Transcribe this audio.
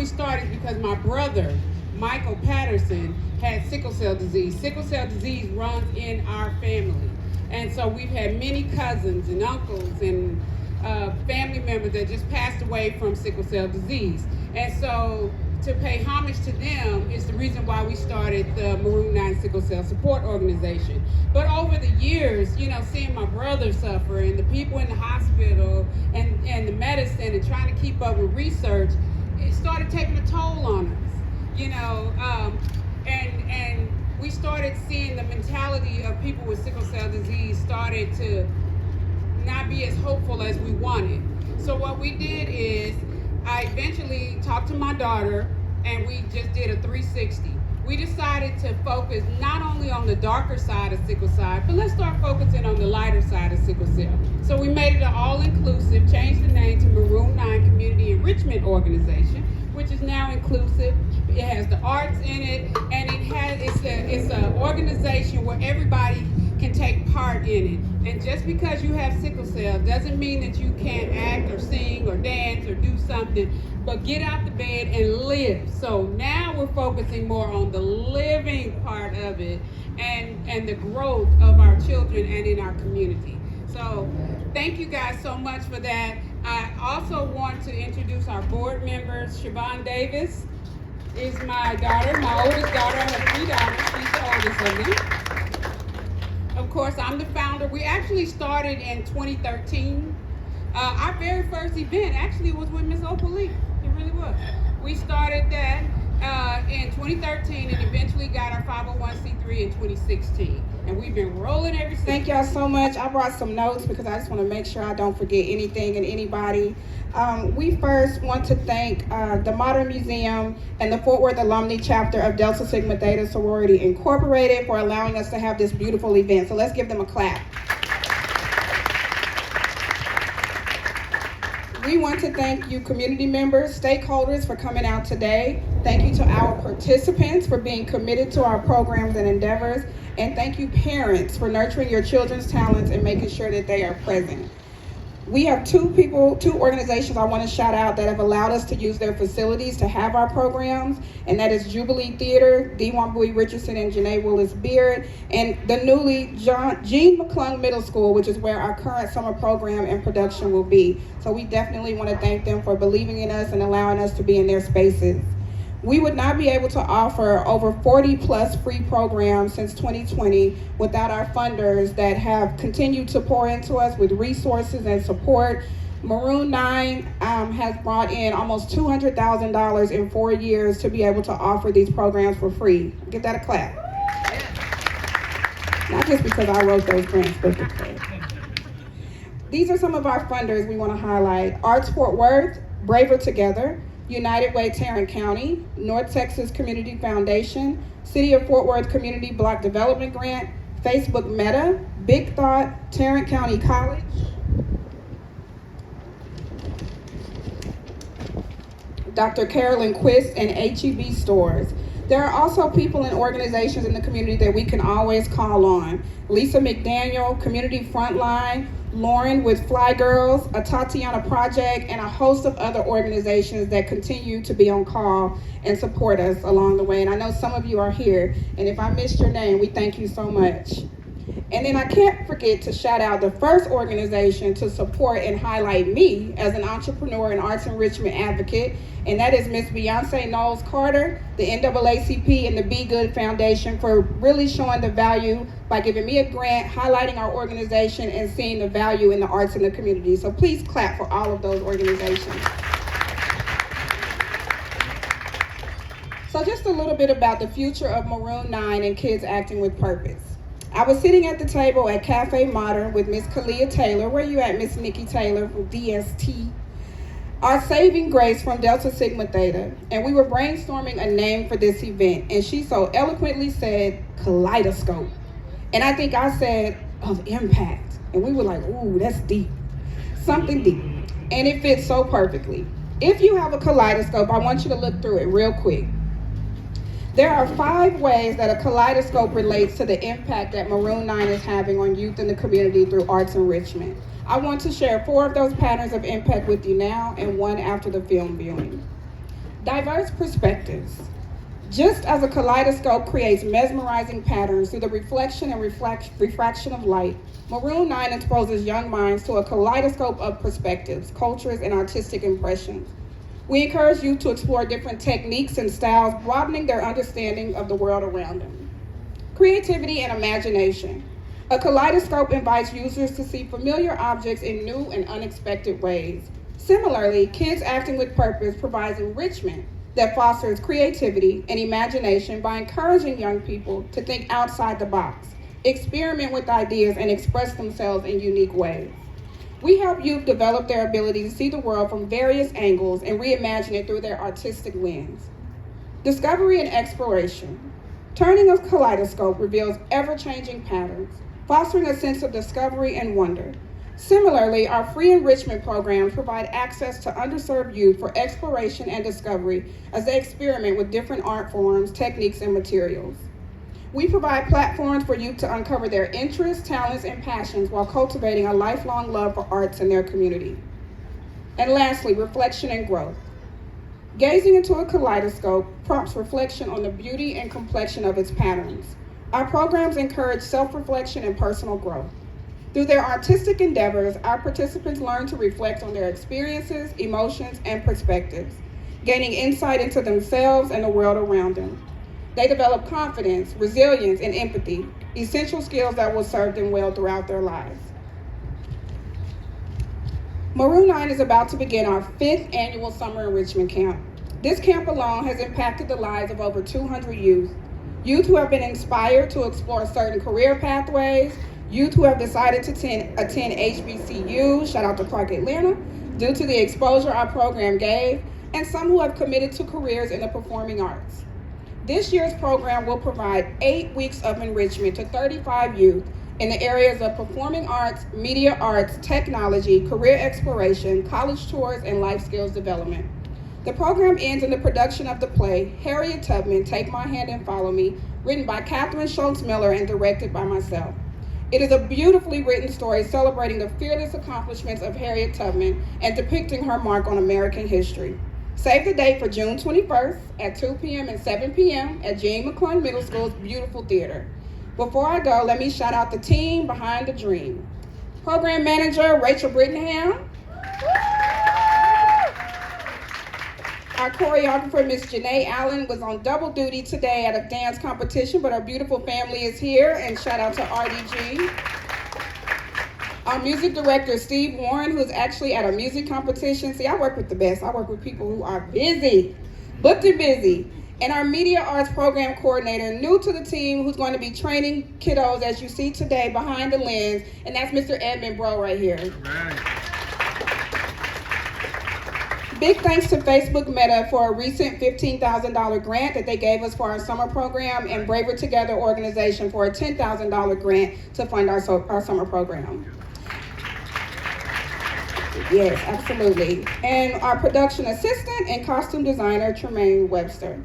we started because my brother, Michael Patterson, had sickle cell disease. Sickle cell disease runs in our family. And so we've had many cousins and uncles and family members that just passed away from sickle cell disease. And so to pay homage to them is the reason why we started the Maroon 9 Sickle Cell Support Organization. But over the years, you know, seeing my brother suffer and the people in the hospital and the medicine and trying to keep up with research, it started taking a toll on us, you know, and we started seeing the mentality of people with sickle cell disease started to not be as hopeful as we wanted. So what we did is I eventually talked to my daughter and we just did a 360. We decided to focus not only on the darker side of sickle cell, but let's start focusing on the lighter side of sickle cell. So we made it an all-inclusive, changed the name to Maroon 9 Community Enrichment Organization, which is now inclusive. It has the arts in it, and it's an organization where everybody can take part in it. And just because you have sickle cell doesn't mean that you can't act or sing or dance or do something, but get out the bed and live. So now we're focusing more on the living part of it and the growth of our children and in our community. So thank you guys so much for that. I also want to introduce our board members. ShaVonne Davis is my daughter, my oldest daughter. I have 3 daughters. She's the oldest of them. Of course, I'm the founder. We actually started in 2013. Our very first event actually was with Miss Opalee. It really was. We started that in 2013 and eventually got our 501c3 in 2016. And we've been rolling ever since. Thank y'all so much. I brought some notes because I just want to make sure I don't forget anything and anybody. We first want to thank the Modern Museum and the Fort Worth Alumni Chapter of Delta Sigma Theta Sorority Incorporated for allowing us to have this beautiful event. So let's give them a clap. We want to thank you community members, stakeholders for coming out today. Thank you to our participants for being committed to our programs and endeavors. And thank you parents for nurturing your children's talents and making sure that they are present. We have two organizations I want to shout out that have allowed us to use their facilities to have our programs, and that is Jubilee Theater, D1 Bowie Richardson and Janae Willis Beard, and the newly Jean McClung Middle School, which is where our current summer program and production will be. So we definitely want to thank them for believing in us and allowing us to be in their spaces. We would not be able to offer over 40 plus free programs since 2020 without our funders that have continued to pour into us with resources and support. Maroon 9 has brought in almost $200,000 in 4 years to be able to offer these programs for free. Give that a clap. Not just because I wrote those grants, but because. These are some of our funders we want to highlight. Arts Fort Worth, Braver Together, United Way Tarrant County, North Texas Community Foundation, City of Fort Worth Community Block Development Grant, Facebook Meta, Big Thought, Tarrant County College, Dr. Carolyn Quist, and HEB Stores. There are also people and organizations in the community that we can always call on. Lisa McDaniel, Community Frontline, Lauren with Fly Girls, a Tatiana Project, and a host of other organizations that continue to be on call and support us along the way. And I know some of you are here, and if I missed your name, we thank you so much. And then I can't forget to shout out the first organization to support and highlight me as an entrepreneur and arts enrichment advocate, and that is Miss Beyonce Knowles Carter, the NAACP and the Be Good Foundation for really showing the value by giving me a grant, highlighting our organization, and seeing the value in the arts in the community. So please clap for all of those organizations. So just a little bit about the future of Maroon 9 and Kids Acting with Purpose. I was sitting at the table at Cafe Modern with Miss Kalia Taylor. Where you at, Miss Nikki Taylor from DST? Our saving grace from Delta Sigma Theta. And we were brainstorming a name for this event. And she so eloquently said, Kaleidoscope. And I think I said, of impact. And we were like, ooh, that's deep. Something deep. And it fits so perfectly. If you have a kaleidoscope, I want you to look through it real quick. There are 5 ways that a kaleidoscope relates to the impact that Maroon 9 is having on youth in the community through arts enrichment. I want to share 4 of those patterns of impact with you now and 1 after the film viewing. Diverse perspectives. Just as a kaleidoscope creates mesmerizing patterns through the reflection and refraction of light, Maroon 9 exposes young minds to a kaleidoscope of perspectives, cultures, and artistic impressions. We encourage youth to explore different techniques and styles, broadening their understanding of the world around them. Creativity and imagination. A kaleidoscope invites users to see familiar objects in new and unexpected ways. Similarly, Kids Acting with Purpose provides enrichment that fosters creativity and imagination by encouraging young people to think outside the box, experiment with ideas, and express themselves in unique ways. We help youth develop their ability to see the world from various angles and reimagine it through their artistic lens. Discovery and exploration. Turning a kaleidoscope reveals ever-changing patterns, fostering a sense of discovery and wonder. Similarly, our free enrichment programs provide access to underserved youth for exploration and discovery as they experiment with different art forms, techniques, and materials. We provide platforms for youth to uncover their interests, talents, and passions while cultivating a lifelong love for arts in their community. And lastly, reflection and growth. Gazing into a kaleidoscope prompts reflection on the beauty and complexion of its patterns. Our programs encourage self-reflection and personal growth. Through their artistic endeavors, our participants learn to reflect on their experiences, emotions, and perspectives, gaining insight into themselves and the world around them. They develop confidence, resilience, and empathy, essential skills that will serve them well throughout their lives. Maroon 9 is about to begin our 5th annual Summer Enrichment Camp. This camp alone has impacted the lives of over 200 youth who have been inspired to explore certain career pathways, youth who have decided to attend HBCU, shout out to Clark Atlanta, due to the exposure our program gave, and some who have committed to careers in the performing arts. This year's program will provide 8 weeks of enrichment to 35 youth in the areas of performing arts, media arts, technology, career exploration, college tours, and life skills development. The program ends in the production of the play, Harriet Tubman, Take My Hand and Follow Me, written by Catherine Schultz Miller and directed by myself. It is a beautifully written story celebrating the fearless accomplishments of Harriet Tubman and depicting her mark on American history. Save the date for June 21st at 2 p.m. and 7 p.m. at Jean McClung Middle School's beautiful theater. Before I go, let me shout out the team behind the dream. Program Manager, Rachel Brittenham. Our choreographer, Miss Janae Allen, was on double duty today at a dance competition, but our beautiful family is here, and shout out to RDG. Our music director, Steve Warren, who's actually at a music competition. See, I work with the best. I work with people who are busy, booked and busy. And our media arts program coordinator, new to the team, who's going to be training kiddos, as you see today, behind the lens, and that's Mr. Edmund Bro right here. All right. Big thanks to Facebook Meta for a recent $15,000 grant that they gave us for our summer program, and Braver Together organization for a $10,000 grant to fund our summer program. Yes, absolutely. And our production assistant and costume designer, Tremaine Webster.